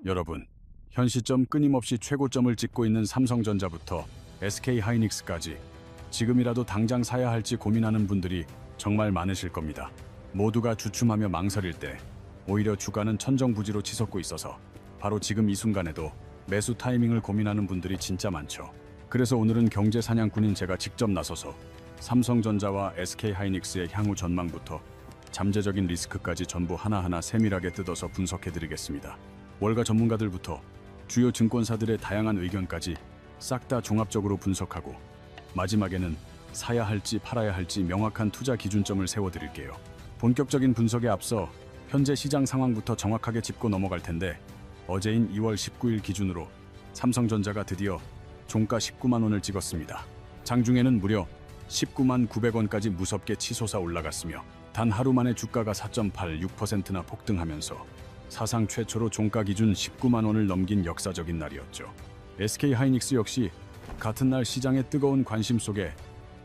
여러분, 현 시점 끊임없이 최고점을 찍고 있는 삼성전자부터 SK하이닉스까지 지금이라도 당장 사야 할지 고민하는 분들이 정말 많으실 겁니다. 모두가 주춤하며 망설일 때 오히려 주가는 천정부지로 치솟고 있어서 바로 지금 이 순간에도 매수 타이밍을 고민하는 분들이 진짜 많죠. 그래서 오늘은 경제 사냥꾼인 제가 직접 나서서 삼성전자와 SK하이닉스의 향후 전망부터 잠재적인 리스크까지 전부 하나하나 세밀하게 뜯어서 분석해드리겠습니다. 월가 전문가들부터 주요 증권사들의 다양한 의견까지 싹 다 종합적으로 분석하고 마지막에는 사야 할지 팔아야 할지 명확한 투자 기준점을 세워드릴게요. 본격적인 분석에 앞서 현재 시장 상황부터 정확하게 짚고 넘어갈 텐데, 어제인 2월 19일 기준으로 삼성전자가 드디어 종가 19만 원을 찍었습니다. 장중에는 무려 19만 900원까지 무섭게 치솟아 올라갔으며 단 하루 만에 주가가 4.86%나 폭등하면서 사상 최초로 종가 기준 19만 원을 넘긴 역사적인 날이었죠. SK하이닉스 역시 같은 날 시장의 뜨거운 관심 속에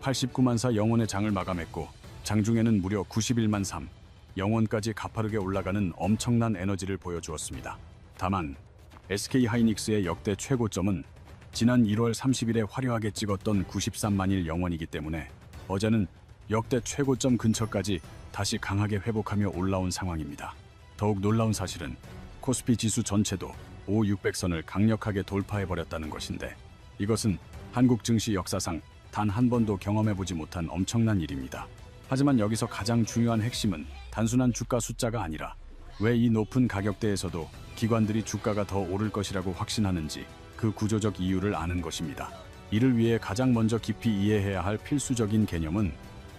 89만 4,000원의 장을 마감했고, 장중에는 무려 91만 3,000원까지 가파르게 올라가는 엄청난 에너지를 보여주었습니다. 다만 SK하이닉스의 역대 최고점은 지난 1월 30일에 화려하게 찍었던 93만 1,000원이기 때문에 어제는 역대 최고점 근처까지 다시 강하게 회복하며 올라온 상황입니다. 더욱 놀라운 사실은 코스피 지수 전체도 5,600선을 강력하게 돌파해버렸다는 것인데, 이것은 한국 증시 역사상 단 한 번도 경험해보지 못한 엄청난 일입니다. 하지만 여기서 가장 중요한 핵심은 단순한 주가 숫자가 아니라 왜 이 높은 가격대에서도 기관들이 주가가 더 오를 것이라고 확신하는지 그 구조적 이유를 아는 것입니다. 이를 위해 가장 먼저 깊이 이해해야 할 필수적인 개념은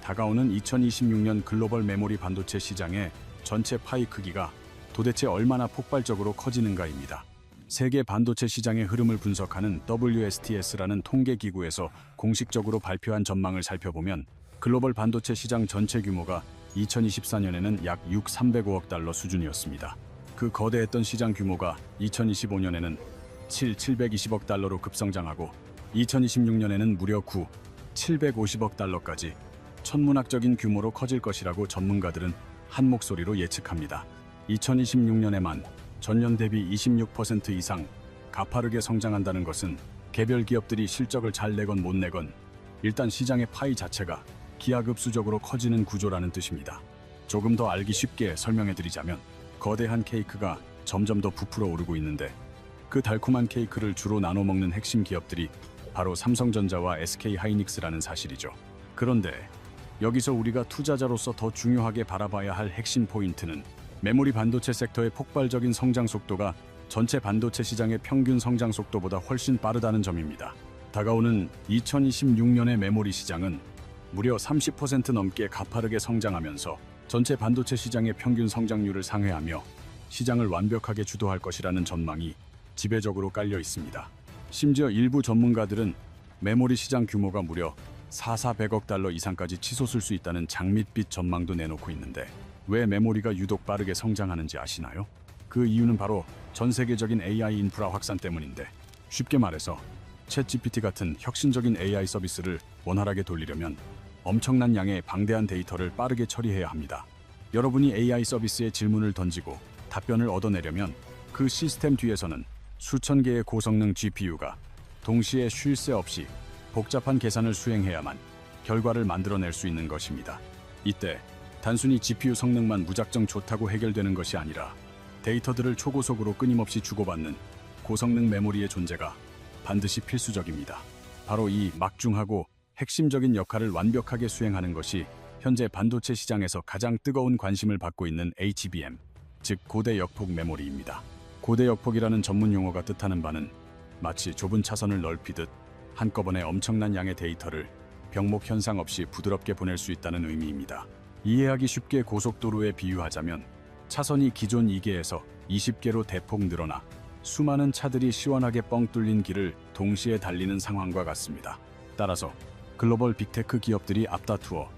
다가오는 2026년 글로벌 메모리 반도체 시장의 전체 파이 크기가 도대체 얼마나 폭발적으로 커지는가입니다. 세계 반도체 시장의 흐름을 분석하는 WSTS라는 통계기구에서 공식적으로 발표한 전망을 살펴보면 글로벌 반도체 시장 전체 규모가 2024년에는 약 6,305억 달러 수준이었습니다. 그 거대했던 시장 규모가 2025년에는 7,720억 달러로 급성장하고 2026년에는 무려 9,750억 달러까지 천문학적인 규모로 커질 것이라고 전문가들은 한 목소리로 예측합니다. 2026년에만 전년 대비 26% 이상 가파르게 성장한다는 것은 개별 기업들이 실적을 잘 내건 못 내건 일단 시장의 파이 자체가 기하급수적으로 커지는 구조라는 뜻입니다. 조금 더 알기 쉽게 설명해드리자면, 거대한 케이크가 점점 더 부풀어 오르고 있는데 그 달콤한 케이크를 주로 나눠 먹는 핵심 기업들이 바로 삼성전자와 SK하이닉스라는 사실이죠. 그런데 여기서 우리가 투자자로서 더 중요하게 바라봐야 할 핵심 포인트는 메모리 반도체 섹터의 폭발적인 성장 속도가 전체 반도체 시장의 평균 성장 속도보다 훨씬 빠르다는 점입니다. 다가오는 2026년의 메모리 시장은 무려 30% 넘게 가파르게 성장하면서 전체 반도체 시장의 평균 성장률을 상회하며 시장을 완벽하게 주도할 것이라는 전망이 지배적으로 깔려 있습니다. 심지어 일부 전문가들은 메모리 시장 규모가 무려 4,400억 달러 이상까지 치솟을 수 있다는 장밋빛 전망도 내놓고 있는데, 왜 메모리가 유독 빠르게 성장하는지 아시나요? 그 이유는 바로 전 세계적인 AI 인프라 확산 때문인데, 쉽게 말해서 챗GPT 같은 혁신적인 AI 서비스를 원활하게 돌리려면 엄청난 양의 방대한 데이터를 빠르게 처리해야 합니다. 여러분이 AI 서비스에 질문을 던지고 답변을 얻어내려면 그 시스템 뒤에서는 수천 개의 고성능 GPU가 동시에 쉴 새 없이 복잡한 계산을 수행해야만 결과를 만들어낼 수 있는 것입니다. 이때 단순히 GPU 성능만 무작정 좋다고 해결되는 것이 아니라 데이터들을 초고속으로 끊임없이 주고받는 고성능 메모리의 존재가 반드시 필수적입니다. 바로 이 막중하고 핵심적인 역할을 완벽하게 수행하는 것이 현재 반도체 시장에서 가장 뜨거운 관심을 받고 있는 HBM, 즉 고대 역폭 메모리입니다. 고대 역폭이라는 전문 용어가 뜻하는 바는 마치 좁은 차선을 넓히듯 한꺼번에 엄청난 양의 데이터를 병목 현상 없이 부드럽게 보낼 수 있다는 의미입니다. 이해하기 쉽게 고속도로에 비유하자면 차선이 기존 2개에서 20개로 대폭 늘어나 수많은 차들이 시원하게 뻥 뚫린 길을 동시에 달리는 상황과 같습니다. 따라서 글로벌 빅테크 기업들이 앞다투어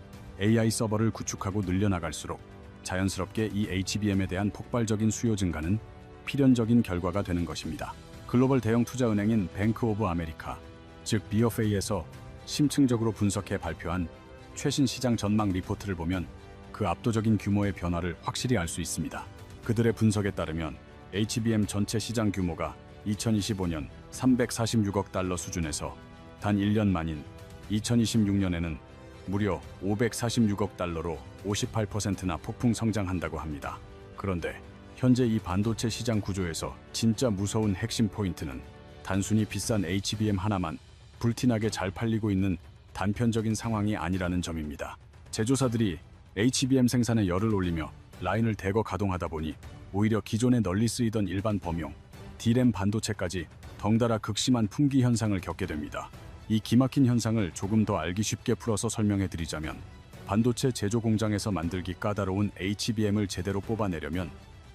AI 서버를 구축하고 늘려나갈수록 자연스럽게 이 HBM에 대한 폭발적인 수요 증가는 필연적인 결과가 되는 것입니다. 글로벌 대형 투자은행인 뱅크 오브 아메리카, 즉 BofA에서 심층적으로 분석해 발표한 최신 시장 전망 리포트를 보면 그 압도적인 규모의 변화를 확실히 알 수 있습니다. 그들의 분석에 따르면 HBM 전체 시장 규모가 2025년 346억 달러 수준에서 단 1년 만인 2026년에는 무려 546억 달러로 58%나 폭풍 성장한다고 합니다. 그런데 현재 이 반도체 시장 구조에서 진짜 무서운 핵심 포인트는 단순히 비싼 HBM 하나만 불티나게 잘 팔리고 있는 단편적인 상황이 아니라는 점입니다. 제조사들이 HBM 생산에 열을 올리며 라인을 대거 가동하다 보니 오히려 기존에 널리 쓰이던 일반 범용 D램 반도체까지 덩달아 극심한 품귀 현상을 겪게 됩니다. 이 기막힌 현상을 조금 더 알기 쉽게 풀어서 설명해 드리자면, 반도체 제조 공장에서 만들기 까다로운 HBM을 제대로 뽑아내려면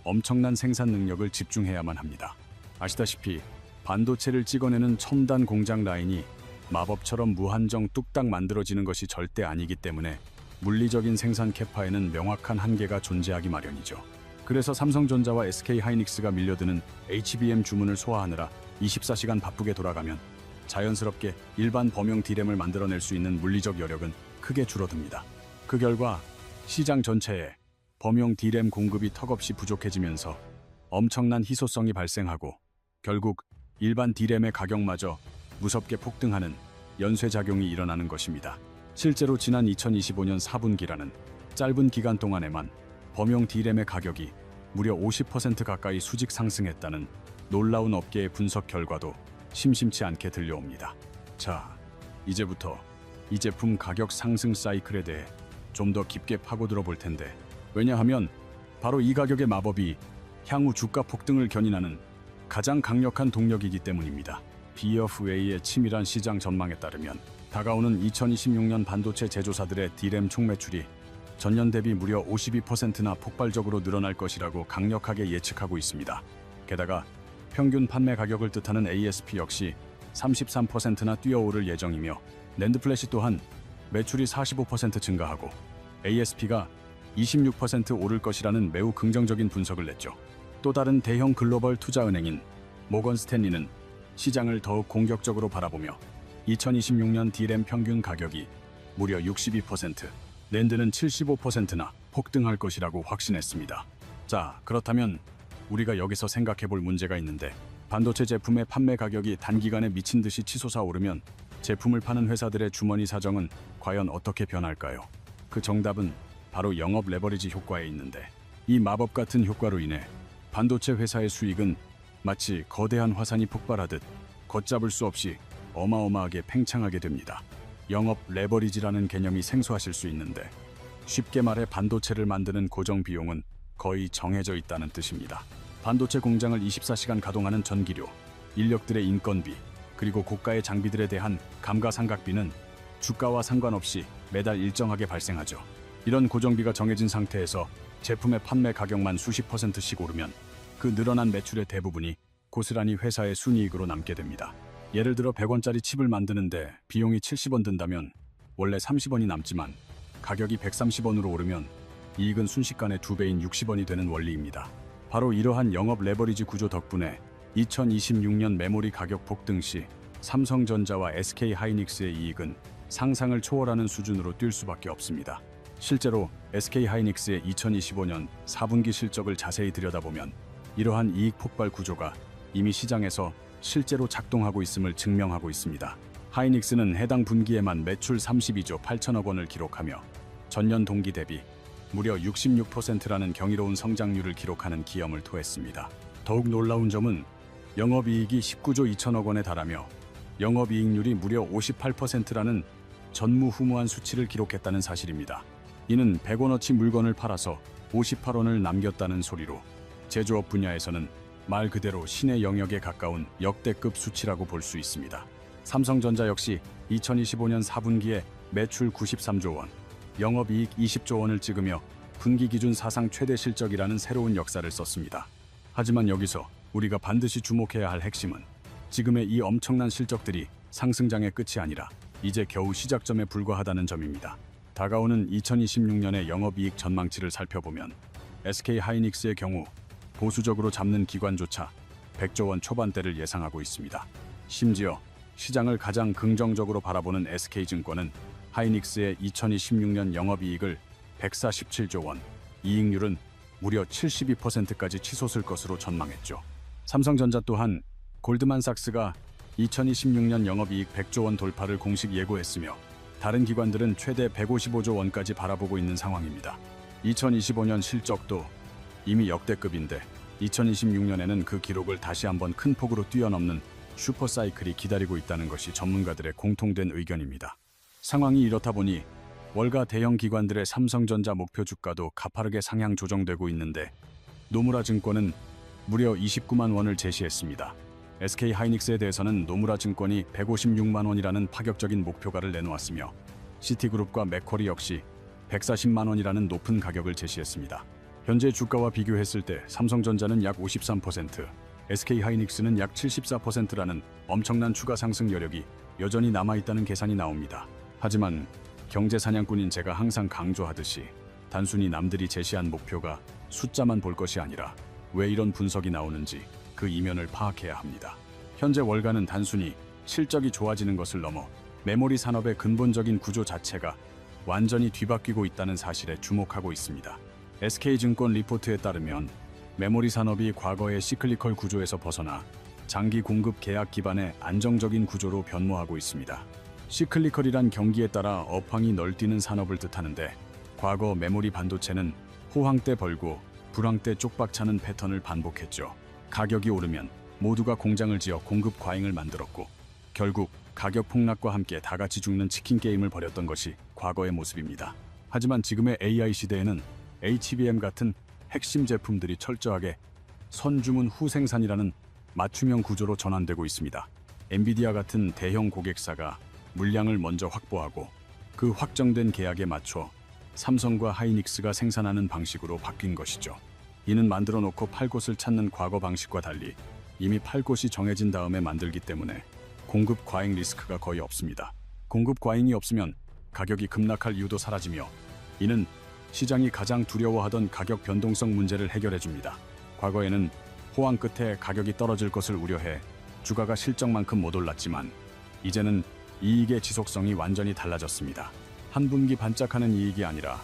엄청난 생산 능력을 집중해야만 합니다. 아시다시피 반도체를 찍어내는 첨단 공장 라인이 마법처럼 무한정 뚝딱 만들어지는 것이 절대 아니기 때문에 물리적인 생산 캐파에는 명확한 한계가 존재하기 마련이죠. 그래서 삼성전자와 SK하이닉스가 밀려드는 HBM 주문을 소화하느라 24시간 바쁘게 돌아가면 자연스럽게 일반 범용 D램을 만들어낼 수 있는 물리적 여력은 크게 줄어듭니다. 그 결과 시장 전체에 범용 D램 공급이 턱없이 부족해지면서 엄청난 희소성이 발생하고 결국 일반 D램의 가격마저 무섭게 폭등하는 연쇄작용이 일어나는 것입니다. 실제로 지난 2025년 4분기라는 짧은 기간 동안에만 범용 D램의 가격이 무려 50% 가까이 수직 상승했다는 놀라운 업계의 분석 결과도 심심치 않게 들려옵니다. 자, 이제부터 이 제품 가격 상승 사이클에 대해 좀 더 깊게 파고들어 볼 텐데, 왜냐하면 바로 이 가격의 마법이 향후 주가 폭등을 견인하는 가장 강력한 동력이기 때문입니다. BofA의 치밀한 시장 전망에 따르면 다가오는 2026년 반도체 제조사들의 D램 총 매출이 전년 대비 무려 52%나 폭발적으로 늘어날 것이라고 강력하게 예측하고 있습니다. 게다가 평균 판매 가격을 뜻하는 ASP 역시 33%나 뛰어오를 예정이며, 낸드 플래시 또한 매출이 45% 증가하고 ASP가 26% 오를 것이라는 매우 긍정적인 분석을 냈죠. 또 다른 대형 글로벌 투자은행인 모건 스탠리는 시장을 더욱 공격적으로 바라보며 2026년 D램 평균 가격이 무려 62%, 낸드는 75%나 폭등할 것이라고 확신했습니다. 자, 그렇다면 우리가 여기서 생각해 볼 문제가 있는데, 반도체 제품의 판매 가격이 단기간에 미친 듯이 치솟아 오르면 제품을 파는 회사들의 주머니 사정은 과연 어떻게 변할까요? 그 정답은 바로 영업 레버리지 효과에 있는데, 이 마법 같은 효과로 인해 반도체 회사의 수익은 마치 거대한 화산이 폭발하듯 걷잡을 수 없이 어마어마하게 팽창하게 됩니다. 영업 레버리지라는 개념이 생소하실 수 있는데, 쉽게 말해 반도체를 만드는 고정 비용은 거의 정해져 있다는 뜻입니다. 반도체 공장을 24시간 가동하는 전기료, 인력들의 인건비, 그리고 고가의 장비들에 대한 감가상각비는 주가와 상관없이 매달 일정하게 발생하죠. 이런 고정비가 정해진 상태에서 제품의 판매 가격만 수십 %씩 오르면 그 늘어난 매출의 대부분이 고스란히 회사의 순이익으로 남게 됩니다. 예를 들어 100원짜리 칩을 만드는데 비용이 70원 든다면 원래 30원이 남지만 가격이 130원으로 오르면 이익은 순식간에 2배인 60원이 되는 원리입니다. 바로 이러한 영업 레버리지 구조 덕분에 2026년 메모리 가격 폭등 시 삼성전자와 SK하이닉스의 이익은 상상을 초월하는 수준으로 뛸 수밖에 없습니다. 실제로 SK하이닉스의 2025년 4분기 실적을 자세히 들여다보면 이러한 이익 폭발 구조가 이미 시장에서 실제로 작동하고 있음을 증명하고 있습니다. 하이닉스는 해당 분기에만 매출 32조 8천억 원을 기록하며 전년 동기 대비 무려 66%라는 경이로운 성장률을 기록하는 기염을 토했습니다. 더욱 놀라운 점은 영업이익이 19조 2천억 원에 달하며 영업이익률이 무려 58%라는 전무후무한 수치를 기록했다는 사실입니다. 이는 100원어치 물건을 팔아서 58원을 남겼다는 소리로 제조업 분야에서는 말 그대로 신의 영역에 가까운 역대급 수치라고 볼 수 있습니다. 삼성전자 역시 2025년 4분기에 매출 93조 원, 영업이익 20조 원을 찍으며 분기 기준 사상 최대 실적이라는 새로운 역사를 썼습니다. 하지만 여기서 우리가 반드시 주목해야 할 핵심은 지금의 이 엄청난 실적들이 상승장의 끝이 아니라 이제 겨우 시작점에 불과하다는 점입니다. 다가오는 2026년의 영업이익 전망치를 살펴보면 SK하이닉스의 경우 보수적으로 잡는 기관조차 100조 원 초반대를 예상하고 있습니다. 심지어 시장을 가장 긍정적으로 바라보는 SK증권은 하이닉스의 2026년 영업이익을 147조 원, 이익률은 무려 72%까지 치솟을 것으로 전망했죠. 삼성전자 또한 골드만삭스가 2026년 영업이익 100조 원 돌파를 공식 예고했으며 다른 기관들은 최대 155조 원까지 바라보고 있는 상황입니다. 2025년 실적도 이미 역대급인데 2026년에는 그 기록을 다시 한번 큰 폭으로 뛰어넘는 슈퍼사이클이 기다리고 있다는 것이 전문가들의 공통된 의견입니다. 상황이 이렇다 보니 월가 대형 기관들의 삼성전자 목표 주가도 가파르게 상향 조정되고 있는데 노무라 증권은 무려 29만 원을 제시했습니다. SK하이닉스에 대해서는 노무라 증권이 156만 원이라는 파격적인 목표가를 내놓았으며 시티그룹과 맥쿼리 역시 140만 원이라는 높은 가격을 제시했습니다. 현재 주가와 비교했을 때 삼성전자는 약 53%, SK하이닉스는 약 74%라는 엄청난 추가 상승 여력이 여전히 남아있다는 계산이 나옵니다. 하지만 경제 사냥꾼인 제가 항상 강조하듯이 단순히 남들이 제시한 목표가 숫자만 볼 것이 아니라 왜 이런 분석이 나오는지 그 이면을 파악해야 합니다. 현재 월가는 단순히 실적이 좋아지는 것을 넘어 메모리 산업의 근본적인 구조 자체가 완전히 뒤바뀌고 있다는 사실에 주목하고 있습니다. SK증권 리포트에 따르면 메모리 산업이 과거의 시클리컬 구조에서 벗어나 장기 공급 계약 기반의 안정적인 구조로 변모하고 있습니다. 시클리컬이란 경기에 따라 업황이 널뛰는 산업을 뜻하는데 과거 메모리 반도체는 호황 때 벌고 불황 때 쪽박차는 패턴을 반복했죠. 가격이 오르면 모두가 공장을 지어 공급 과잉을 만들었고 결국 가격 폭락과 함께 다 같이 죽는 치킨 게임을 벌였던 것이 과거의 모습입니다. 하지만 지금의 AI 시대에는 HBM 같은 핵심 제품들이 철저하게 선주문 후 생산이라는 맞춤형 구조로 전환되고 있습니다. 엔비디아 같은 대형 고객사가 물량을 먼저 확보하고 그 확정된 계약에 맞춰 삼성과 하이닉스가 생산하는 방식으로 바뀐 것이죠. 이는 만들어 놓고 팔 곳을 찾는 과거 방식과 달리 이미 팔 곳이 정해진 다음에 만들기 때문에 공급 과잉 리스크가 거의 없습니다. 공급 과잉이 없으면 가격이 급락할 이유도 사라지며 이는 시장이 가장 두려워하던 가격 변동성 문제를 해결해 줍니다. 과거에는 호황 끝에 가격이 떨어질 것을 우려해 주가가 실적만큼 못 올랐지만 이제는 이익의 지속성이 완전히 달라졌습니다. 한 분기 반짝하는 이익이 아니라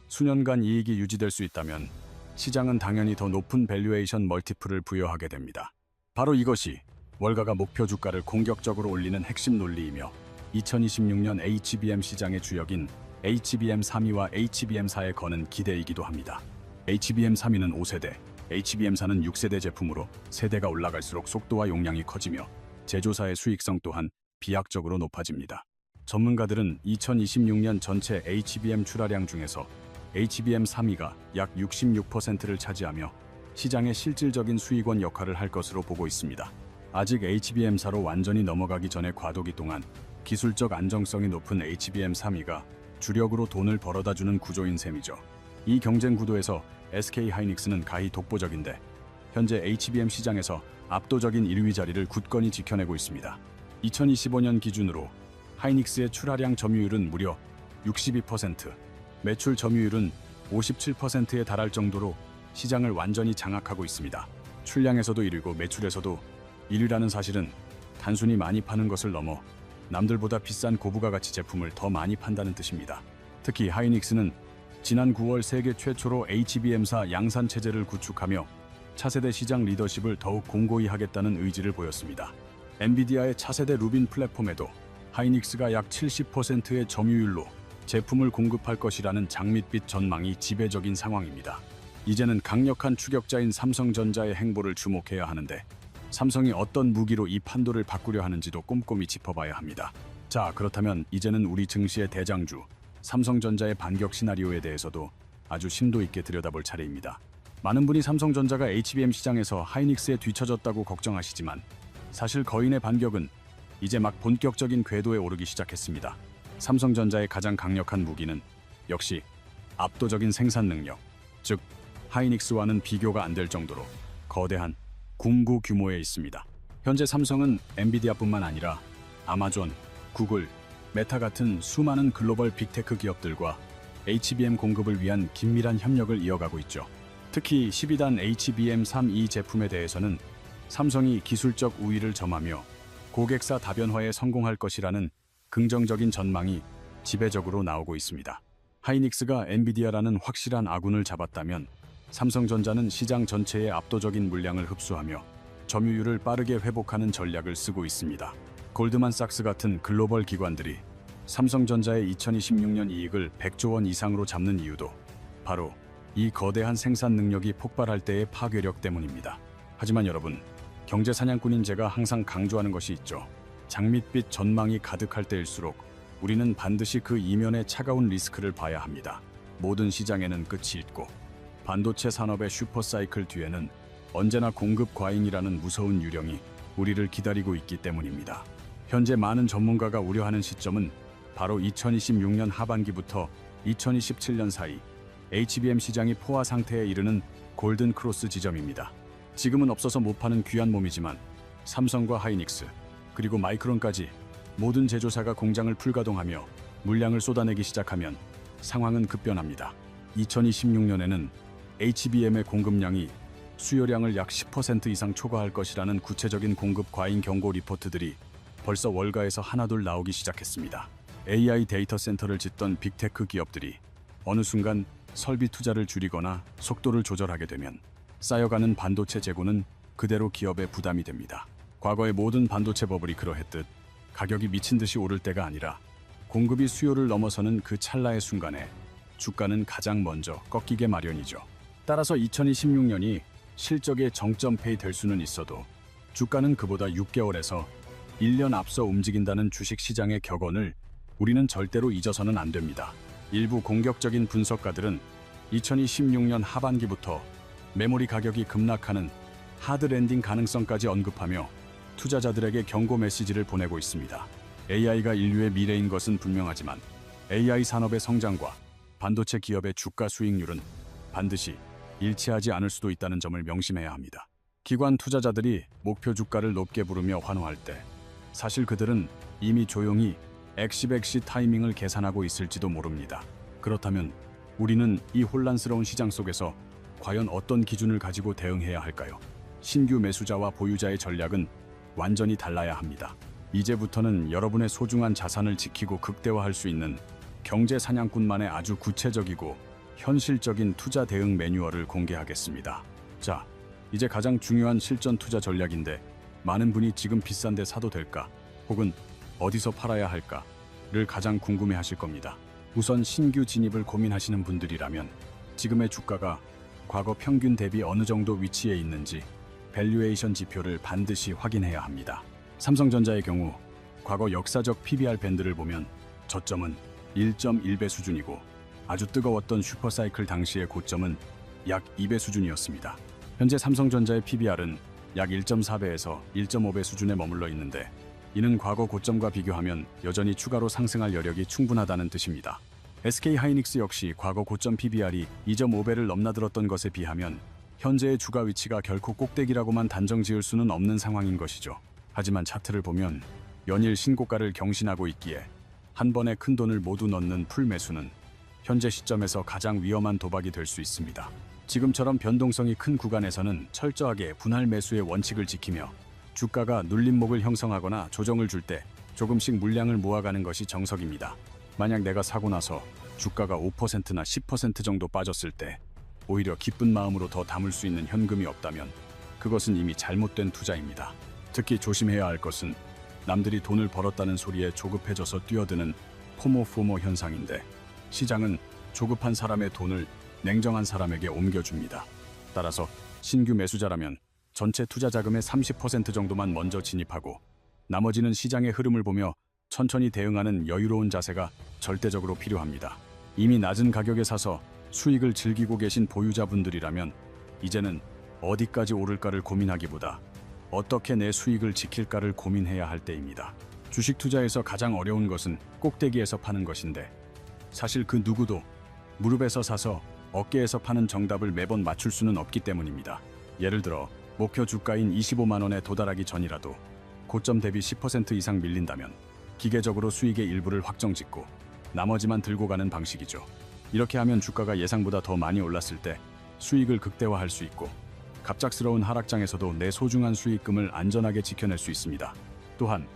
수년간 이익이 유지될 수 있다면 시장은 당연히 더 높은 밸류에이션 멀티플을 부여하게 됩니다. 바로 이것이 월가가 목표 주가를 공격적으로 올리는 핵심 논리이며 2026년 HBM 시장의 주역인 HBM3위와 HBM4에 거는 기대이기도 합니다. HBM3위는 5세대, HBM4는 6세대 제품으로 세대가 올라갈수록 속도와 용량이 커지며 제조사의 수익성 또한 비약적으로 높아집니다. 전문가들은 2026년 전체 HBM 출하량 중에서 HBM3위가 약 66%를 차지하며 시장의 실질적인 수익원 역할을 할 것으로 보고 있습니다. 아직 HBM4로 완전히 넘어가기 전의 과도기 동안 기술적 안정성이 높은 HBM3위가 주력으로 돈을 벌어다주는 구조인 셈이죠. 이 경쟁 구도에서 SK하이닉스는 가히 독보적인데 현재 HBM 시장에서 압도적인 1위 자리를 굳건히 지켜내고 있습니다. 2025년 기준으로 하이닉스의 출하량 점유율은 무려 62%, 매출 점유율은 57%에 달할 정도로 시장을 완전히 장악하고 있습니다. 출량에서도 1위고 매출에서도 1위라는 사실은 단순히 많이 파는 것을 넘어 남들보다 비싼 고부가 가치 제품을 더 많이 판다는 뜻입니다. 특히 하이닉스는 지난 9월 세계 최초로 HBM4 양산 체제를 구축하며 차세대 시장 리더십을 더욱 공고히 하겠다는 의지를 보였습니다. 엔비디아의 차세대 루빈 플랫폼에도 하이닉스가 약 70%의 점유율로 제품을 공급할 것이라는 장밋빛 전망이 지배적인 상황입니다. 이제는 강력한 추격자인 삼성전자의 행보를 주목해야 하는데 삼성이 어떤 무기로 이 판도를 바꾸려 하는지도 꼼꼼히 짚어봐야 합니다. 자, 그렇다면 이제는 우리 증시의 대장주 삼성전자의 반격 시나리오에 대해서도 아주 심도 있게 들여다볼 차례입니다. 많은 분이 삼성전자가 HBM 시장에서 하이닉스에 뒤처졌다고 걱정하시지만 사실 거인의 반격은 이제 막 본격적인 궤도에 오르기 시작했습니다. 삼성전자의 가장 강력한 무기는 역시 압도적인 생산 능력, 즉 하이닉스와는 비교가 안 될 정도로 거대한 궁구 규모에 있습니다. 현재 삼성은 엔비디아뿐만 아니라 아마존, 구글, 메타 같은 수많은 글로벌 빅테크 기업들과 HBM 공급을 위한 긴밀한 협력을 이어가고 있죠. 특히 12단 HBM3E 제품에 대해서는 삼성이 기술적 우위를 점하며 고객사 다변화에 성공할 것이라는 긍정적인 전망이 지배적으로 나오고 있습니다. 하이닉스가 엔비디아라는 확실한 아군을 잡았다면 삼성전자는 시장 전체의 압도적인 물량을 흡수하며 점유율을 빠르게 회복하는 전략을 쓰고 있습니다. 골드만삭스 같은 글로벌 기관들이 삼성전자의 2026년 이익을 100조 원 이상으로 잡는 이유도 바로 이 거대한 생산 능력이 폭발할 때의 파괴력 때문입니다. 하지만 여러분, 경제 사냥꾼인 제가 항상 강조하는 것이 있죠. 장밋빛 전망이 가득할 때일수록 우리는 반드시 그 이면의 차가운 리스크를 봐야 합니다. 모든 시장에는 끝이 있고 반도체 산업의 슈퍼사이클 뒤에는 언제나 공급 과잉이라는 무서운 유령이 우리를 기다리고 있기 때문입니다. 현재 많은 전문가가 우려하는 시점은 바로 2026년 하반기부터 2027년 사이 HBM 시장이 포화 상태에 이르는 골든 크로스 지점입니다. 지금은 없어서 못 파는 귀한 몸이지만 삼성과 하이닉스 그리고 마이크론까지 모든 제조사가 공장을 풀가동하며 물량을 쏟아내기 시작하면 상황은 급변합니다. 2026년에는 HBM의 공급량이 수요량을 약 10% 이상 초과할 것이라는 구체적인 공급 과잉 경고 리포트들이 벌써 월가에서 하나둘 나오기 시작했습니다. AI 데이터 센터를 짓던 빅테크 기업들이 어느 순간 설비 투자를 줄이거나 속도를 조절하게 되면 쌓여가는 반도체 재고는 그대로 기업의 부담이 됩니다. 과거의 모든 반도체 버블이 그러했듯 가격이 미친 듯이 오를 때가 아니라 공급이 수요를 넘어서는 그 찰나의 순간에 주가는 가장 먼저 꺾이게 마련이죠. 따라서 2026년이 실적의 정점페이 될 수는 있어도 주가는 그보다 6개월에서 1년 앞서 움직인다는 주식시장의 격언을 우리는 절대로 잊어서는 안 됩니다. 일부 공격적인 분석가들은 2026년 하반기부터 메모리 가격이 급락하는 하드랜딩 가능성까지 언급하며 투자자들에게 경고 메시지를 보내고 있습니다. AI가 인류의 미래인 것은 분명하지만 AI 산업의 성장과 반도체 기업의 주가 수익률은 반드시 일치하지 않을 수도 있다는 점을 명심해야 합니다. 기관 투자자들이 목표 주가를 높게 부르며 환호할 때 사실 그들은 이미 조용히 엑시백시 타이밍을 계산하고 있을지도 모릅니다. 그렇다면 우리는 이 혼란스러운 시장 속에서 과연 어떤 기준을 가지고 대응해야 할까요? 신규 매수자와 보유자의 전략은 완전히 달라야 합니다. 이제부터는 여러분의 소중한 자산을 지키고 극대화할 수 있는 경제 사냥꾼만의 아주 구체적이고 현실적인 투자 대응 매뉴얼을 공개하겠습니다. 자, 이제 가장 중요한 실전 투자 전략인데 많은 분이 지금 비싼데 사도 될까? 혹은 어디서 팔아야 할까를 가장 궁금해하실 겁니다. 우선 신규 진입을 고민하시는 분들이라면 지금의 주가가 과거 평균 대비 어느 정도 위치에 있는지 밸류에이션 지표를 반드시 확인해야 합니다. 삼성전자의 경우 과거 역사적 PBR 밴드를 보면 저점은 1.1배 수준이고 아주 뜨거웠던 슈퍼사이클 당시의 고점은 약 2배 수준이었습니다. 현재 삼성전자의 PBR은 약 1.4배에서 1.5배 수준에 머물러 있는데 이는 과거 고점과 비교하면 여전히 추가로 상승할 여력이 충분하다는 뜻입니다. SK하이닉스 역시 과거 고점 PBR이 2.5배를 넘나들었던 것에 비하면 현재의 주가 위치가 결코 꼭대기라고만 단정 지을 수는 없는 상황인 것이죠. 하지만 차트를 보면 연일 신고가를 경신하고 있기에 한 번에 큰 돈을 모두 넣는 풀 매수는 현재 시점에서 가장 위험한 도박이 될 수 있습니다. 지금처럼 변동성이 큰 구간에서는 철저하게 분할 매수의 원칙을 지키며 주가가 눌림목을 형성하거나 조정을 줄 때 조금씩 물량을 모아가는 것이 정석입니다. 만약 내가 사고 나서 주가가 5%나 10% 정도 빠졌을 때 오히려 기쁜 마음으로 더 담을 수 있는 현금이 없다면 그것은 이미 잘못된 투자입니다. 특히 조심해야 할 것은 남들이 돈을 벌었다는 소리에 조급해져서 뛰어드는 포모 현상인데 시장은 조급한 사람의 돈을 냉정한 사람에게 옮겨줍니다. 따라서 신규 매수자라면 전체 투자 자금의 30% 정도만 먼저 진입하고 나머지는 시장의 흐름을 보며 천천히 대응하는 여유로운 자세가 절대적으로 필요합니다. 이미 낮은 가격에 사서 수익을 즐기고 계신 보유자분들이라면 이제는 어디까지 오를까를 고민하기보다 어떻게 내 수익을 지킬까를 고민해야 할 때입니다. 주식 투자에서 가장 어려운 것은 꼭대기에서 파는 것인데 사실 그 누구도 무릎에서 사서 어깨에서 파는 정답을 매번 맞출 수는 없기 때문입니다. 예를 들어 목표 주가인 25만 원에 도달하기 전이라도 고점 대비 10% 이상 밀린다면 기계적으로 수익의 일부를 확정짓고 나머지만 들고 가는 방식이죠. 이렇게 하면 주가가 예상보다 더 많이 올랐을 때 수익을 극대화할 수 있고 갑작스러운 하락장에서도 내 소중한 수익금을 안전하게 지켜낼 수 있습니다. 또한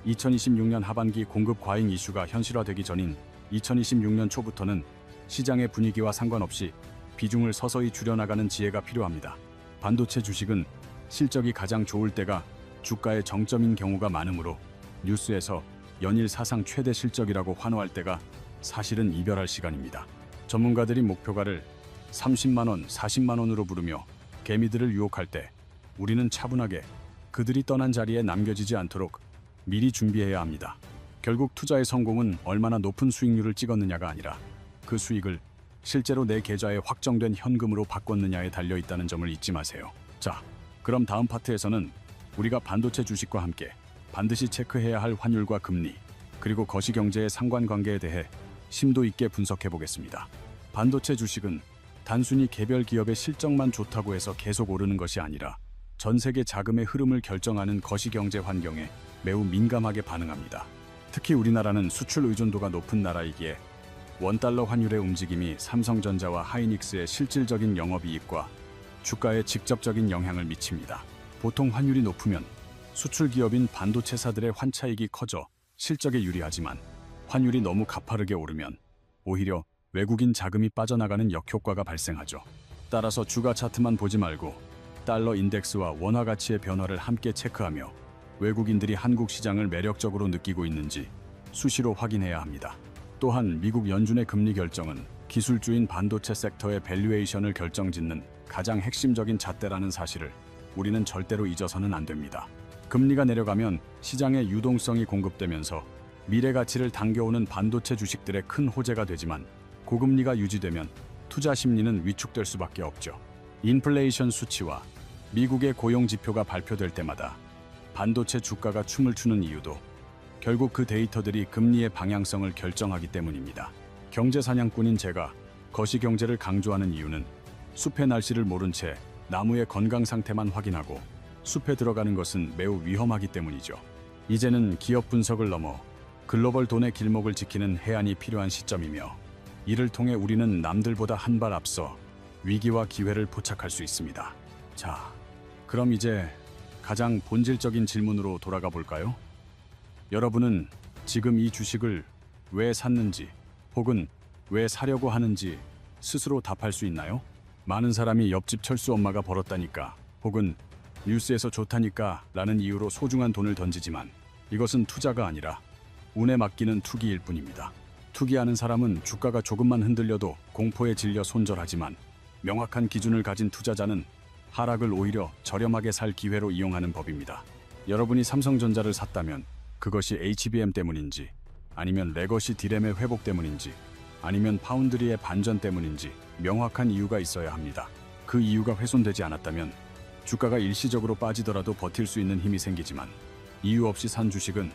2026년 하반기 공급 과잉 이슈가 현실화되기 전인 2026년 초부터는 시장의 분위기와 상관없이 비중을 서서히 줄여나가는 지혜가 필요합니다. 반도체 주식은 실적이 가장 좋을 때가 주가의 정점인 경우가 많으므로 뉴스에서 연일 사상 최대 실적이라고 환호할 때가 사실은 이별할 시간입니다. 전문가들이 목표가를 30만 원, 40만 원으로 부르며 개미들을 유혹할 때 우리는 차분하게 그들이 떠난 자리에 남겨지지 않도록 미리 준비해야 합니다. 결국 투자의 성공은 얼마나 높은 수익률을 찍었느냐가 아니라 그 수익을 실제로 내 계좌에 확정된 현금으로 바꿨느냐에 달려 있다는 점을 잊지 마세요. 자, 그럼 다음 파트에서는 우리가 반도체 주식과 함께 반드시 체크해야 할 환율과 금리, 그리고 거시경제의 상관관계에 대해 심도 있게 분석해 보겠습니다. 반도체 주식은 단순히 개별 기업의 실적만 좋다고 해서 계속 오르는 것이 아니라 전 세계 자금의 흐름을 결정하는 거시경제 환경에 매우 민감하게 반응합니다. 특히 우리나라는 수출 의존도가 높은 나라이기에 원달러 환율의 움직임이 삼성전자와 하이닉스의 실질적인 영업이익과 주가에 직접적인 영향을 미칩니다. 보통 환율이 높으면 수출 기업인 반도체사들의 환차익이 커져 실적에 유리하지만 환율이 너무 가파르게 오르면 오히려 외국인 자금이 빠져나가는 역효과가 발생하죠. 따라서 주가 차트만 보지 말고 달러 인덱스와 원화 가치의 변화를 함께 체크하며 외국인들이 한국 시장을 매력적으로 느끼고 있는지 수시로 확인해야 합니다. 또한 미국 연준의 금리 결정은 기술주인 반도체 섹터의 밸류에이션을 결정짓는 가장 핵심적인 잣대라는 사실을 우리는 절대로 잊어서는 안 됩니다. 금리가 내려가면 시장에 유동성이 공급되면서 미래 가치를 당겨오는 반도체 주식들의 큰 호재가 되지만 고금리가 유지되면 투자 심리는 위축될 수밖에 없죠. 인플레이션 수치와 미국의 고용 지표가 발표될 때마다 반도체 주가가 춤을 추는 이유도 결국 그 데이터들이 금리의 방향성을 결정하기 때문입니다. 경제 사냥꾼인 제가 거시경제를 강조하는 이유는 숲의 날씨를 모른 채 나무의 건강 상태만 확인하고 숲에 들어가는 것은 매우 위험하기 때문이죠. 이제는 기업 분석을 넘어 글로벌 돈의 길목을 지키는 해안이 필요한 시점이며 이를 통해 우리는 남들보다 한 발 앞서 위기와 기회를 포착할 수 있습니다. 자, 그럼 이제 가장 본질적인 질문으로 돌아가 볼까요? 여러분은 지금 이 주식을 왜 샀는지 혹은 왜 사려고 하는지 스스로 답할 수 있나요? 많은 사람이 옆집 철수 엄마가 벌었다니까 혹은 뉴스에서 좋다니까 라는 이유로 소중한 돈을 던지지만 이것은 투자가 아니라 운에 맡기는 투기일 뿐입니다. 투기하는 사람은 주가가 조금만 흔들려도 공포에 질려 손절하지만 명확한 기준을 가진 투자자는 하락을 오히려 저렴하게 살 기회로 이용하는 법입니다. 여러분이 삼성전자를 샀다면 그것이 HBM 때문인지 아니면 레거시 디램의 회복 때문인지 아니면 파운드리의 반전 때문인지 명확한 이유가 있어야 합니다. 그 이유가 훼손되지 않았다면 주가가 일시적으로 빠지더라도 버틸 수 있는 힘이 생기지만 이유 없이 산 주식은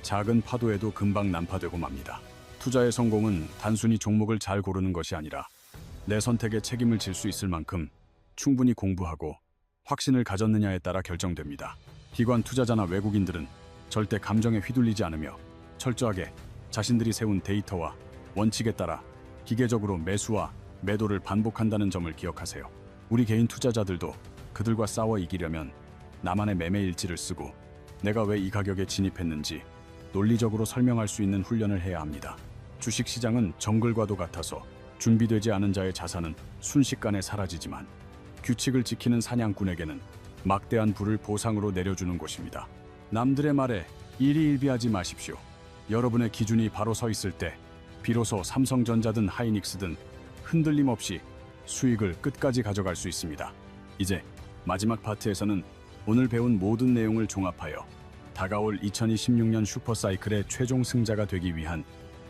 작은 파도에도 금방 난파되고 맙니다. 투자의 성공은 단순히 종목을 잘 고르는 것이 아니라 내 선택에 책임을 질 수 있을 만큼 충분히 공부하고 확신을 가졌느냐에 따라 결정됩니다. 기관 투자자나 외국인들은 절대 감정에 휘둘리지 않으며 철저하게 자신들이 세운 데이터와 원칙에 따라 기계적으로 매수와 매도를 반복한다는 점을 기억하세요. 우리 개인 투자자들도 그들과 싸워 이기려면 나만의 매매 일지를 쓰고 내가 왜 이 가격에 진입했는지 논리적으로 설명할 수 있는 훈련을 해야 합니다. 주식시장은 정글과도 같아서 준비되지 않은 자의 자산은 순식간에 사라지지만 규칙을 지키는 사냥꾼에게는 막대한 부를 보상으로 내려주는 곳입니다. 남들의 말에 일희일비하지 마십시오. 여러분의 기준이 바로 서 있을 때 비로소 삼성전자든 하이닉스든 흔들림 없이 수익을 끝까지 가져갈 수 있습니다. 이제 마지막 파트에서는 오늘 배운 모든 내용을 종합하여 다가올 2026년 슈퍼사이클의 최종 승자가 되기 위한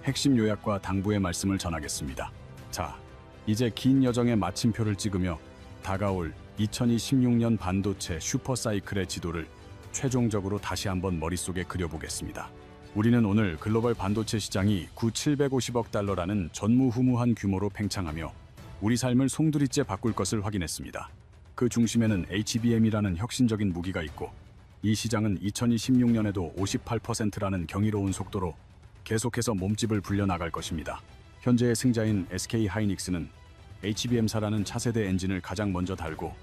핵심 요약과 당부의 말씀을 전하겠습니다. 자, 이제 긴 여정의 마침표를 찍으며 다가올 2026년 반도체 슈퍼사이클의 지도를 최종적으로 다시 한번 머릿속에 그려보겠습니다. 우리는 오늘 글로벌 반도체 시장이 9,750억 달러라는 전무후무한 규모로 팽창하며 우리 삶을 송두리째 바꿀 것을 확인했습니다. 그 중심에는 HBM이라는 혁신적인 무기가 있고 이 시장은 2026년에도 58%라는 경이로운 속도로 계속해서 몸집을 불려나갈 것입니다. 현재의 승자인 SK 하이닉스는 HBM사라는 차세대 엔진을 가장 먼저 달고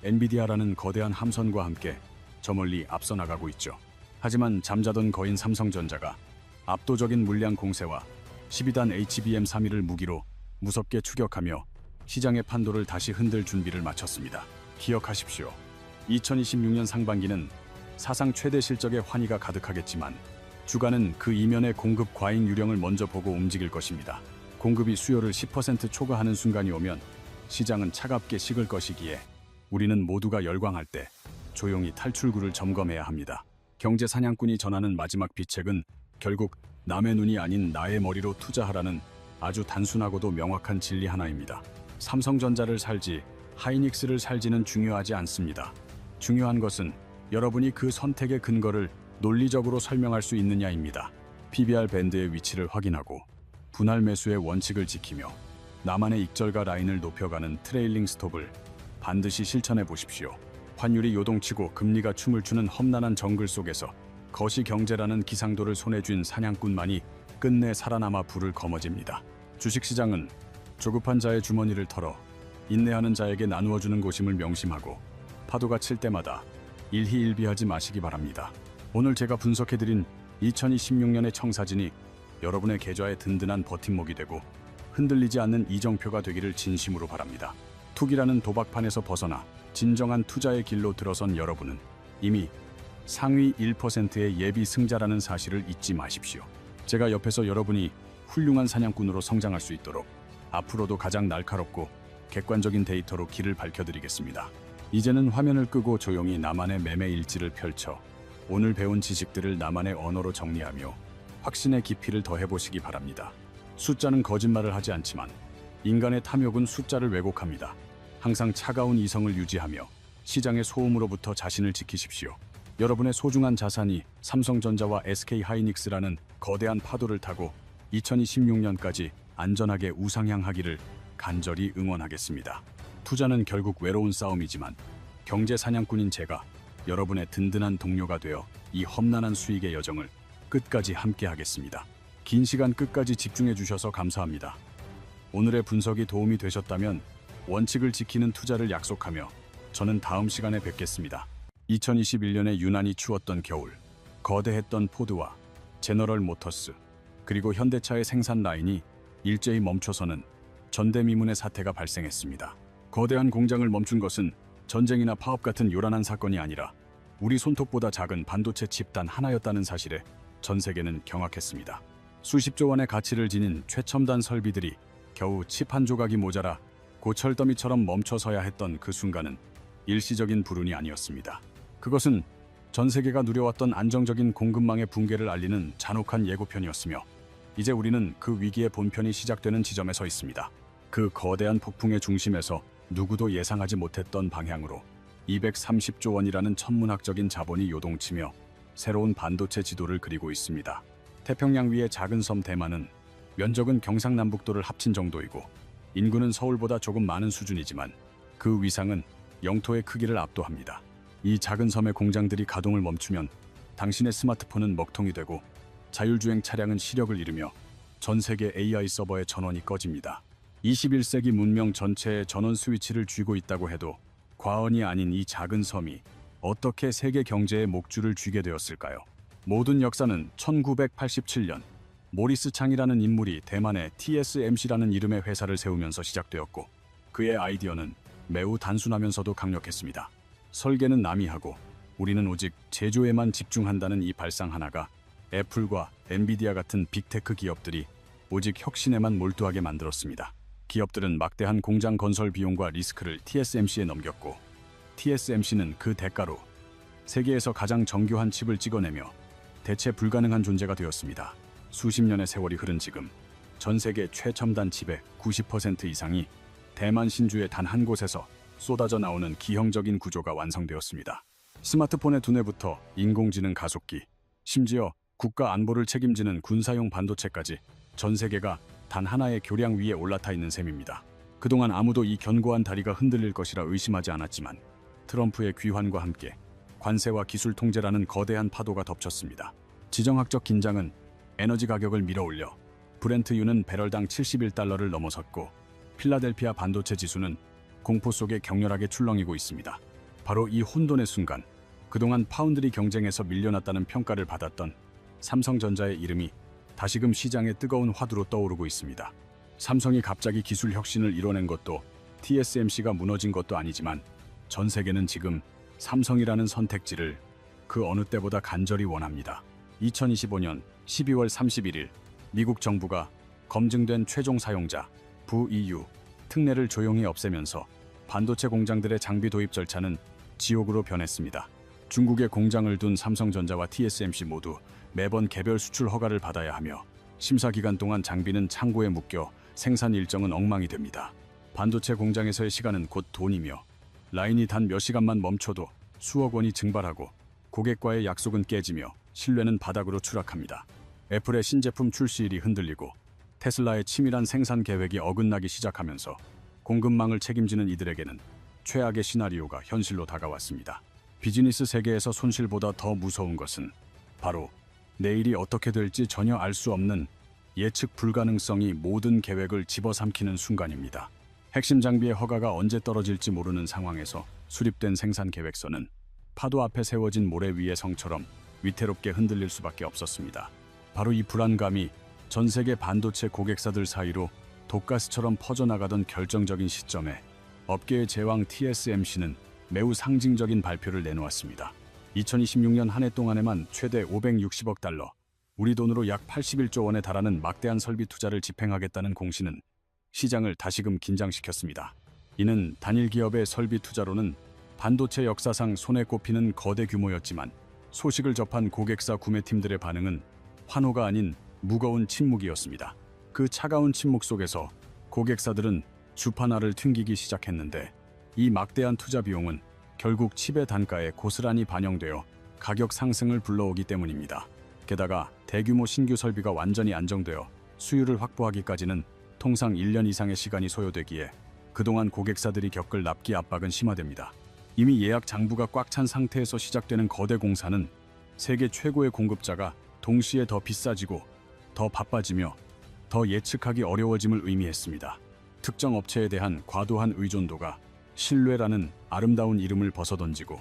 엔비디아라는 거대한 함선과 함께 저 멀리 앞서 나가고 있죠. 하지만 잠자던 거인 삼성전자가 압도적인 물량 공세와 12단 HBM 3위를 무기로 무섭게 추격하며 시장의 판도를 다시 흔들 준비를 마쳤습니다. 기억하십시오. 2026년 상반기는 사상 최대 실적의 환희가 가득하겠지만 주가는 그 이면의 공급 과잉 유령을 먼저 보고 움직일 것입니다. 공급이 수요를 10% 초과하는 순간이 오면 시장은 차갑게 식을 것이기에 우리는 모두가 열광할 때 조용히 탈출구를 점검해야 합니다. 경제 사냥꾼이 전하는 마지막 비책은 결국 남의 눈이 아닌 나의 머리로 투자하라는 아주 단순하고도 명확한 진리 하나입니다. 삼성전자를 살지 하이닉스를 살지는 중요하지 않습니다. 중요한 것은 여러분이 그 선택의 근거를 논리적으로 설명할 수 있느냐입니다. PBR 밴드의 위치를 확인하고 분할 매수의 원칙을 지키며 나만의 익절가 라인을 높여가는 트레일링 스톱을 반드시 실천해 보십시오. 환율이 요동치고 금리가 춤을 추는 험난한 정글 속에서 거시경제라는 기상도를 손에 쥔 사냥꾼만이 끝내 살아남아 불을 거머쥡니다. 주식시장은 조급한 자의 주머니를 털어 인내하는 자에게 나누어주는 곳임을 명심하고 파도가 칠 때마다 일희일비하지 마시기 바랍니다. 오늘 제가 분석해드린 2026년의 청사진이 여러분의 계좌에 든든한 버팀목이 되고 흔들리지 않는 이정표가 되기를 진심으로 바랍니다. 투기라는 도박판에서 벗어나 진정한 투자의 길로 들어선 여러분은 이미 상위 1%의 예비 승자라는 사실을 잊지 마십시오. 제가 옆에서 여러분이 훌륭한 사냥꾼으로 성장할 수 있도록 앞으로도 가장 날카롭고 객관적인 데이터로 길을 밝혀드리겠습니다. 이제는 화면을 끄고 조용히 나만의 매매 일지를 펼쳐 오늘 배운 지식들을 나만의 언어로 정리하며 확신의 깊이를 더해보시기 바랍니다. 숫자는 거짓말을 하지 않지만 인간의 탐욕은 숫자를 왜곡합니다. 항상 차가운 이성을 유지하며 시장의 소음으로부터 자신을 지키십시오. 여러분의 소중한 자산이 삼성전자와 SK하이닉스라는 거대한 파도를 타고 2026년까지 안전하게 우상향하기를 간절히 응원하겠습니다. 투자는 결국 외로운 싸움이지만 경제 사냥꾼인 제가 여러분의 든든한 동료가 되어 이 험난한 수익의 여정을 끝까지 함께하겠습니다. 긴 시간 끝까지 집중해 주셔서 감사합니다. 오늘의 분석이 도움이 되셨다면 원칙을 지키는 투자를 약속하며 저는 다음 시간에 뵙겠습니다. 2021년에 유난히 추웠던 겨울, 거대했던 포드와 제너럴 모터스, 그리고 현대차의 생산 라인이 일제히 멈춰서는 전대미문의 사태가 발생했습니다. 거대한 공장을 멈춘 것은 전쟁이나 파업 같은 요란한 사건이 아니라 우리 손톱보다 작은 반도체 칩 단 하나였다는 사실에 전 세계는 경악했습니다. 수십조 원의 가치를 지닌 최첨단 설비들이 겨우 칩 한 조각이 모자라 고철더미처럼 멈춰서야 했던 그 순간은 일시적인 불운이 아니었습니다. 그것은 전 세계가 누려왔던 안정적인 공급망의 붕괴를 알리는 잔혹한 예고편이었으며 이제 우리는 그 위기의 본편이 시작되는 지점에 서 있습니다. 그 거대한 폭풍의 중심에서 누구도 예상하지 못했던 방향으로 230조 원이라는 천문학적인 자본이 요동치며 새로운 반도체 지도를 그리고 있습니다. 태평양 위의 작은 섬 대만은 면적은 경상남북도를 합친 정도이고 인구는 서울보다 조금 많은 수준이지만 그 위상은 영토의 크기를 압도합니다. 이 작은 섬의 공장들이 가동을 멈추면 당신의 스마트폰은 먹통이 되고 자율주행 차량은 시력을 잃으며 전 세계 AI 서버의 전원이 꺼집니다. 21세기 문명 전체의 전원 스위치를 쥐고 있다고 해도 과언이 아닌 이 작은 섬이 어떻게 세계 경제의 목줄을 쥐게 되었을까요? 모든 역사는 1987년 모리스 창이라는 인물이 대만의 TSMC라는 이름의 회사를 세우면서 시작되었고 그의 아이디어는 매우 단순하면서도 강력했습니다. 설계는 남이 하고 우리는 오직 제조에만 집중한다는 이 발상 하나가 애플과 엔비디아 같은 빅테크 기업들이 오직 혁신에만 몰두하게 만들었습니다. 기업들은 막대한 공장 건설 비용과 리스크를 TSMC에 넘겼고 TSMC는 그 대가로 세계에서 가장 정교한 칩을 찍어내며 대체 불가능한 존재가 되었습니다. 수십 년의 세월이 흐른 지금 전 세계 최첨단 칩의 90% 이상이 대만 신주의 단 한 곳에서 쏟아져 나오는 기형적인 구조가 완성되었습니다. 스마트폰의 두뇌부터 인공지능 가속기, 심지어 국가 안보를 책임지는 군사용 반도체까지 전 세계가 단 하나의 교량 위에 올라타 있는 셈입니다. 그동안 아무도 이 견고한 다리가 흔들릴 것이라 의심하지 않았지만 트럼프의 귀환과 함께 관세와 기술 통제라는 거대한 파도가 덮쳤습니다. 지정학적 긴장은 에너지 가격을 밀어올려 브렌트유는 배럴당 71달러를 넘어섰고 필라델피아 반도체 지수는 공포 속에 격렬하게 출렁이고 있습니다. 바로 이 혼돈의 순간, 그동안 파운드리 경쟁에서 밀려났다는 평가를 받았던 삼성전자의 이름이 다시금 시장의 뜨거운 화두로 떠오르고 있습니다. 삼성이 갑자기 기술 혁신을 이뤄낸 것도 TSMC가 무너진 것도 아니지만 전 세계는 지금 삼성이라는 선택지를 그 어느 때보다 간절히 원합니다. 2025년 12월 31일 미국 정부가 검증된 최종 사용자 VEU 특례를 조용히 없애면서 반도체 공장들의 장비 도입 절차는 지옥으로 변했습니다. 중국에 공장을 둔 삼성전자와 TSMC 모두 매번 개별 수출 허가를 받아야 하며 심사 기간 동안 장비는 창고에 묶여 생산 일정은 엉망이 됩니다. 반도체 공장에서의 시간은 곧 돈이며 라인이 단 몇 시간만 멈춰도 수억 원이 증발하고 고객과의 약속은 깨지며 신뢰는 바닥으로 추락합니다. 애플의 신제품 출시일이 흔들리고 테슬라의 치밀한 생산 계획이 어긋나기 시작하면서 공급망을 책임지는 이들에게는 최악의 시나리오가 현실로 다가왔습니다. 비즈니스 세계에서 손실보다 더 무서운 것은 바로 내일이 어떻게 될지 전혀 알 수 없는 예측 불가능성이 모든 계획을 집어삼키는 순간입니다. 핵심 장비의 허가가 언제 떨어질지 모르는 상황에서 수립된 생산 계획서는 파도 앞에 세워진 모래 위의 성처럼 위태롭게 흔들릴 수밖에 없었습니다. 바로 이 불안감이 전 세계 반도체 고객사들 사이로 독가스처럼 퍼져나가던 결정적인 시점에 업계의 제왕 TSMC는 매우 상징적인 발표를 내놓았습니다. 2026년 한 해 동안에만 최대 560억 달러, 우리 돈으로 약 81조 원에 달하는 막대한 설비 투자를 집행하겠다는 공시는 시장을 다시금 긴장시켰습니다. 이는 단일 기업의 설비 투자로는 반도체 역사상 손에 꼽히는 거대 규모였지만 소식을 접한 고객사 구매팀들의 반응은 환호가 아닌 무거운 침묵이었습니다. 그 차가운 침묵 속에서 고객사들은 주판알을 튕기기 시작했는데 이 막대한 투자 비용은 결국 칩의 단가에 고스란히 반영되어 가격 상승을 불러오기 때문입니다. 게다가 대규모 신규 설비가 완전히 안정되어 수율을 확보하기까지는 통상 1년 이상의 시간이 소요되기에 그동안 고객사들이 겪을 납기 압박은 심화됩니다. 이미 예약 장부가 꽉 찬 상태에서 시작되는 거대 공사는 세계 최고의 공급자가 동시에 더 비싸지고 더 바빠지며 더 예측하기 어려워짐을 의미했습니다. 특정 업체에 대한 과도한 의존도가 신뢰라는 아름다운 이름을 벗어던지고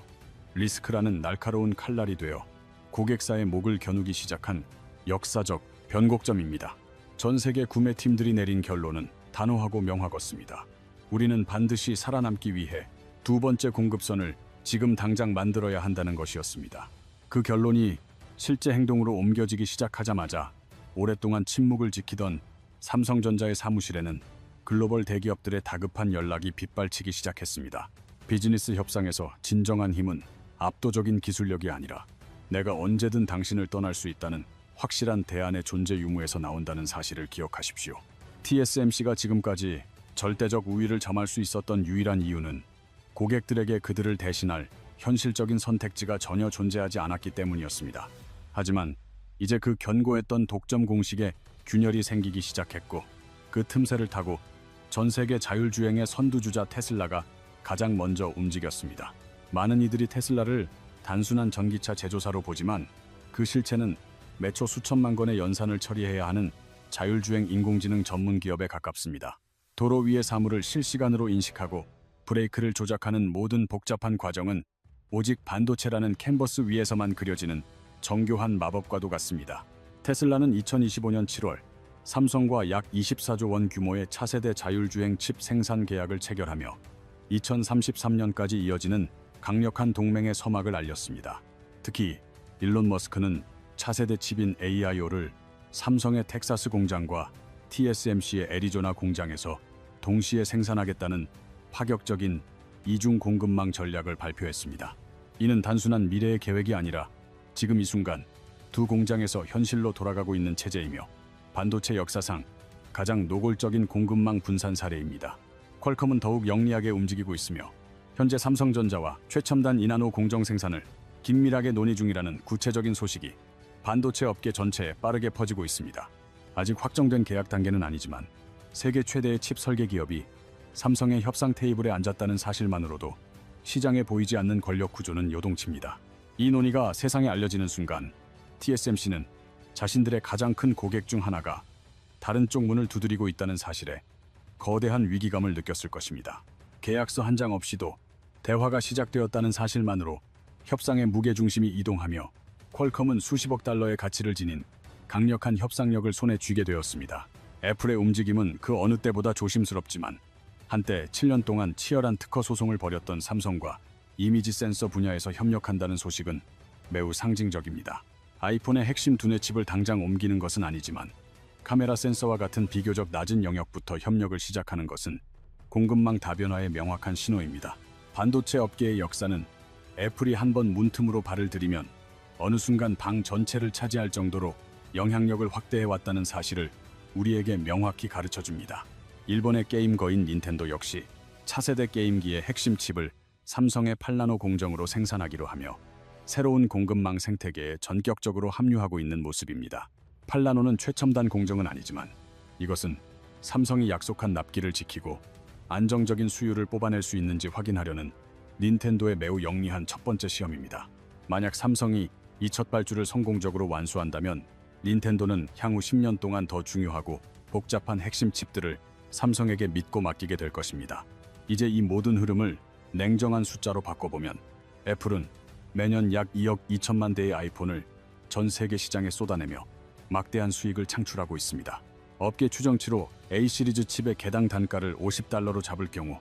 리스크라는 날카로운 칼날이 되어 고객사의 목을 겨누기 시작한 역사적 변곡점입니다. 전 세계 구매팀들이 내린 결론은 단호하고 명확했습니다. 우리는 반드시 살아남기 위해 두 번째 공급선을 지금 당장 만들어야 한다는 것이었습니다. 그 결론이 실제 행동으로 옮겨지기 시작하자마자 오랫동안 침묵을 지키던 삼성전자의 사무실에는 글로벌 대기업들의 다급한 연락이 빗발치기 시작했습니다. 비즈니스 협상에서 진정한 힘은 압도적인 기술력이 아니라 내가 언제든 당신을 떠날 수 있다는 확실한 대안의 존재 유무에서 나온다는 사실을 기억하십시오. TSMC가 지금까지 절대적 우위를 점할 수 있었던 유일한 이유는 고객들에게 그들을 대신할 현실적인 선택지가 전혀 존재하지 않았기 때문이었습니다. 하지만 이제 그 견고했던 독점 공식에 균열이 생기기 시작했고 그 틈새를 타고 전 세계 자율주행의 선두주자 테슬라가 가장 먼저 움직였습니다. 많은 이들이 테슬라를 단순한 전기차 제조사로 보지만 그 실체는 매초 수천만 건의 연산을 처리해야 하는 자율주행 인공지능 전문 기업에 가깝습니다. 도로 위의 사물을 실시간으로 인식하고 브레이크를 조작하는 모든 복잡한 과정은 오직 반도체라는 캔버스 위에서만 그려지는 정교한 마법과도 같습니다. 테슬라는 2025년 7월 삼성과 약 24조 원 규모의 차세대 자율주행 칩 생산 계약을 체결하며 2033년까지 이어지는 강력한 동맹의 서막을 알렸습니다. 특히 일론 머스크는 차세대 칩인 AIO를 삼성의 텍사스 공장과 TSMC의 애리조나 공장에서 동시에 생산하겠다는 파격적인 이중 공급망 전략을 발표했습니다. 이는 단순한 미래의 계획이 아니라 지금 이 순간 두 공장에서 현실로 돌아가고 있는 체제이며 반도체 역사상 가장 노골적인 공급망 분산 사례입니다. 퀄컴은 더욱 영리하게 움직이고 있으며 현재 삼성전자와 최첨단 이나노 공정 생산을 긴밀하게 논의 중이라는 구체적인 소식이 반도체 업계 전체에 빠르게 퍼지고 있습니다. 아직 확정된 계약 단계는 아니지만 세계 최대의 칩 설계 기업이 삼성의 협상 테이블에 앉았다는 사실만으로도 시장에 보이지 않는 권력 구조는 요동칩니다. 이 논의가 세상에 알려지는 순간 TSMC는 자신들의 가장 큰 고객 중 하나가 다른 쪽 문을 두드리고 있다는 사실에 거대한 위기감을 느꼈을 것입니다. 계약서 한 장 없이도 대화가 시작되었다는 사실만으로 협상의 무게중심이 이동하며 퀄컴은 수십억 달러의 가치를 지닌 강력한 협상력을 손에 쥐게 되었습니다. 애플의 움직임은 그 어느 때보다 조심스럽지만 한때 7년 동안 치열한 특허 소송을 벌였던 삼성과 이미지 센서 분야에서 협력한다는 소식은 매우 상징적입니다. 아이폰의 핵심 두뇌 칩을 당장 옮기는 것은 아니지만 카메라 센서와 같은 비교적 낮은 영역부터 협력을 시작하는 것은 공급망 다변화의 명확한 신호입니다. 반도체 업계의 역사는 애플이 한번 문틈으로 발을 들이면 어느 순간 방 전체를 차지할 정도로 영향력을 확대해왔다는 사실을 우리에게 명확히 가르쳐줍니다. 일본의 게임 거인 닌텐도 역시 차세대 게임기의 핵심 칩을 삼성의 8나노 공정으로 생산하기로 하며 새로운 공급망 생태계에 전격적으로 합류하고 있는 모습입니다. 8나노는 최첨단 공정은 아니지만 이것은 삼성이 약속한 납기를 지키고 안정적인 수율을 뽑아낼 수 있는지 확인하려는 닌텐도의 매우 영리한 첫 번째 시험입니다. 만약 삼성이 이 첫 발주를 성공적으로 완수한다면 닌텐도는 향후 10년 동안 더 중요하고 복잡한 핵심 칩들을 삼성에게 믿고 맡기게 될 것입니다. 이제 이 모든 흐름을 냉정한 숫자로 바꿔보면 애플은 매년 약 2억 2천만 대의 아이폰을 전 세계 시장에 쏟아내며 막대한 수익을 창출하고 있습니다. 업계 추정치로 A 시리즈 칩의 개당 단가를 $50로 잡을 경우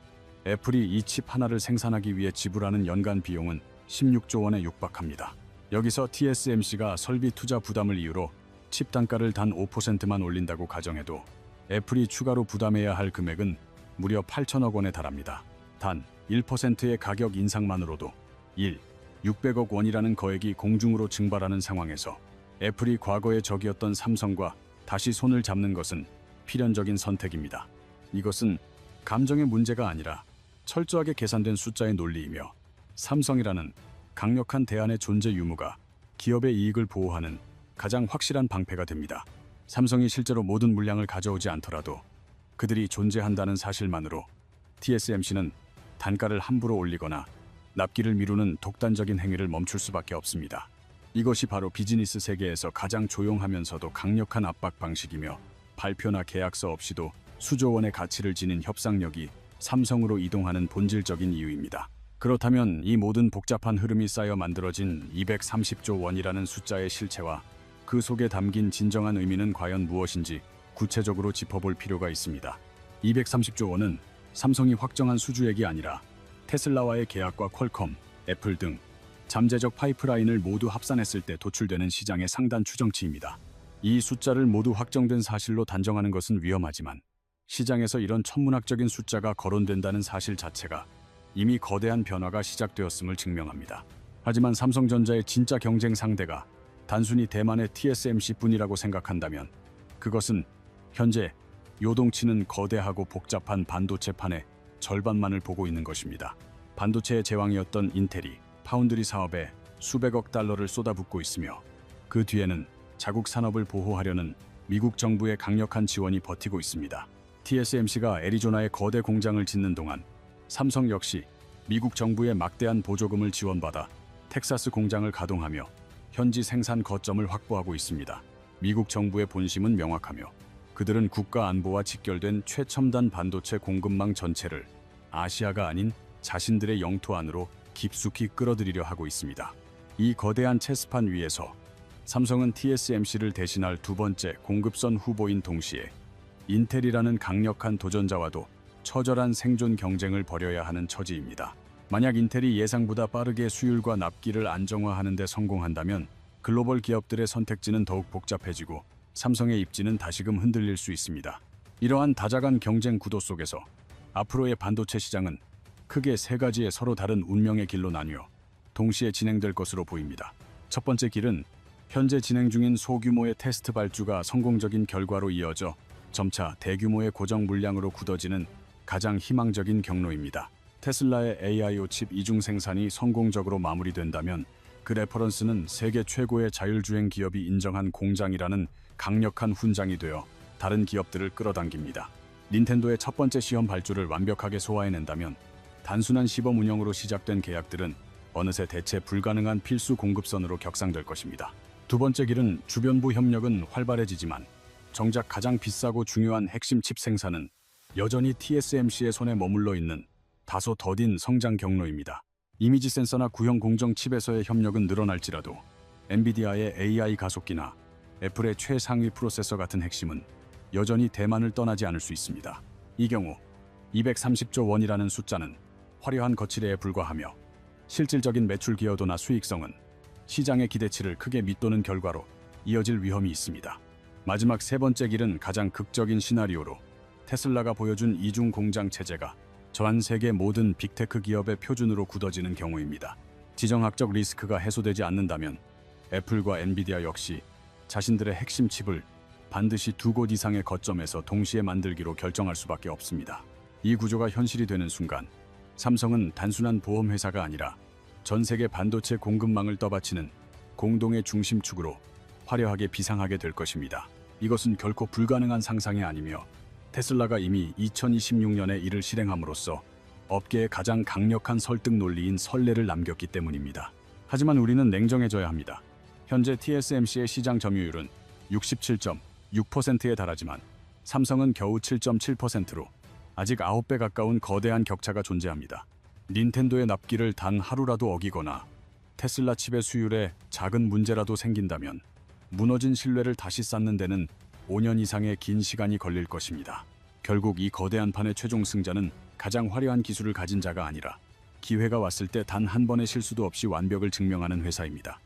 애플이 이 칩 하나를 생산하기 위해 지불하는 연간 비용은 16조 원에 육박합니다. 여기서 TSMC가 설비 투자 부담을 이유로 칩 단가를 단 5%만 올린다고 가정해도 애플이 추가로 부담해야 할 금액은 무려 8천억 원에 달합니다. 단 1%의 가격 인상만으로도 600억 원이라는 거액이 공중으로 증발하는 상황에서 애플이 과거의 적이었던 삼성과 다시 손을 잡는 것은 필연적인 선택입니다. 이것은 감정의 문제가 아니라 철저하게 계산된 숫자의 논리이며 삼성이라는 강력한 대안의 존재 유무가 기업의 이익을 보호하는 가장 확실한 방패가 됩니다. 삼성이 실제로 모든 물량을 가져오지 않더라도 그들이 존재한다는 사실만으로 TSMC는 단가를 함부로 올리거나 납기를 미루는 독단적인 행위를 멈출 수밖에 없습니다. 이것이 바로 비즈니스 세계에서 가장 조용하면서도 강력한 압박 방식이며 발표나 계약서 없이도 수조 원의 가치를 지닌 협상력이 삼성으로 이동하는 본질적인 이유입니다. 그렇다면 이 모든 복잡한 흐름이 쌓여 만들어진 230조 원이라는 숫자의 실체와 그 속에 담긴 진정한 의미는 과연 무엇인지 구체적으로 짚어볼 필요가 있습니다. 230조 원은 삼성이 확정한 수주액이 아니라 테슬라와의 계약과 퀄컴, 애플 등 잠재적 파이프라인을 모두 합산했을 때 도출되는 시장의 상단 추정치입니다. 이 숫자를 모두 확정된 사실로 단정하는 것은 위험하지만 시장에서 이런 천문학적인 숫자가 거론된다는 사실 자체가 이미 거대한 변화가 시작되었음을 증명합니다. 하지만 삼성전자의 진짜 경쟁 상대가 단순히 대만의 TSMC뿐이라고 생각한다면 그것은 현재 요동치는 거대하고 복잡한 반도체판의 절반만을 보고 있는 것입니다. 반도체의 제왕이었던 인텔이 파운드리 사업에 수백억 달러를 쏟아붓고 있으며 그 뒤에는 자국 산업을 보호하려는 미국 정부의 강력한 지원이 버티고 있습니다. TSMC가 애리조나에 거대 공장을 짓는 동안 삼성 역시 미국 정부의 막대한 보조금을 지원받아 텍사스 공장을 가동하며 현지 생산 거점을 확보하고 있습니다. 미국 정부의 본심은 명확하며 그들은 국가 안보와 직결된 최첨단 반도체 공급망 전체를 아시아가 아닌 자신들의 영토 안으로 깊숙이 끌어들이려 하고 있습니다. 이 거대한 체스판 위에서 삼성은 TSMC를 대신할 두 번째 공급선 후보인 동시에 인텔이라는 강력한 도전자와도 처절한 생존 경쟁을 벌여야 하는 처지입니다. 만약 인텔이 예상보다 빠르게 수율과 납기를 안정화하는 데 성공한다면 글로벌 기업들의 선택지는 더욱 복잡해지고 삼성의 입지는 다시금 흔들릴 수 있습니다. 이러한 다자간 경쟁 구도 속에서 앞으로의 반도체 시장은 크게 세 가지의 서로 다른 운명의 길로 나뉘어 동시에 진행될 것으로 보입니다. 첫 번째 길은 현재 진행 중인 소규모의 테스트 발주가 성공적인 결과로 이어져 점차 대규모의 고정 물량으로 굳어지는 가장 희망적인 경로입니다. 테슬라의 AIO 칩 이중 생산이 성공적으로 마무리된다면 그 레퍼런스는 세계 최고의 자율주행 기업이 인정한 공장이라는 강력한 훈장이 되어 다른 기업들을 끌어당깁니다. 닌텐도의 첫 번째 시험 발주를 완벽하게 소화해낸다면 단순한 시범 운영으로 시작된 계약들은 어느새 대체 불가능한 필수 공급선으로 격상될 것입니다. 두 번째 길은 주변부 협력은 활발해지지만 정작 가장 비싸고 중요한 핵심 칩 생산은 여전히 TSMC의 손에 머물러 있는 다소 더딘 성장 경로입니다. 이미지 센서나 구형 공정 칩에서의 협력은 늘어날지라도 엔비디아의 AI 가속기나 애플의 최상위 프로세서 같은 핵심은 여전히 대만을 떠나지 않을 수 있습니다. 이 경우 230조 원이라는 숫자는 화려한 거치대에 불과하며 실질적인 매출 기여도나 수익성은 시장의 기대치를 크게 밑도는 결과로 이어질 위험이 있습니다. 마지막 세 번째 길은 가장 극적인 시나리오로 테슬라가 보여준 이중 공장 체제가 전 세계 모든 빅테크 기업의 표준으로 굳어지는 경우입니다. 지정학적 리스크가 해소되지 않는다면 애플과 엔비디아 역시 자신들의 핵심 칩을 반드시 두 곳 이상의 거점에서 동시에 만들기로 결정할 수밖에 없습니다. 이 구조가 현실이 되는 순간 삼성은 단순한 보험 회사가 아니라 전 세계 반도체 공급망을 떠받치는 공동의 중심축으로 화려하게 비상하게 될 것입니다. 이것은 결코 불가능한 상상이 아니며 테슬라가 이미 2026년에 이를 실행함으로써 업계의 가장 강력한 설득 논리인 선례를 남겼기 때문입니다. 하지만 우리는 냉정해져야 합니다. 현재 TSMC의 시장 점유율은 67.6%에 달하지만 삼성은 겨우 7.7%로 아직 9배 가까운 거대한 격차가 존재합니다. 닌텐도의 납기를 단 하루라도 어기거나 테슬라 칩의 수율에 작은 문제라도 생긴다면 무너진 신뢰를 다시 쌓는 데는 5년 이상의 긴 시간이 걸릴 것입니다. 결국 이 거대한 판의 최종 승자는 가장 화려한 기술을 가진 자가 아니라 기회가 왔을 때 단 한 번의 실수도 없이 완벽을 증명하는 회사입니다.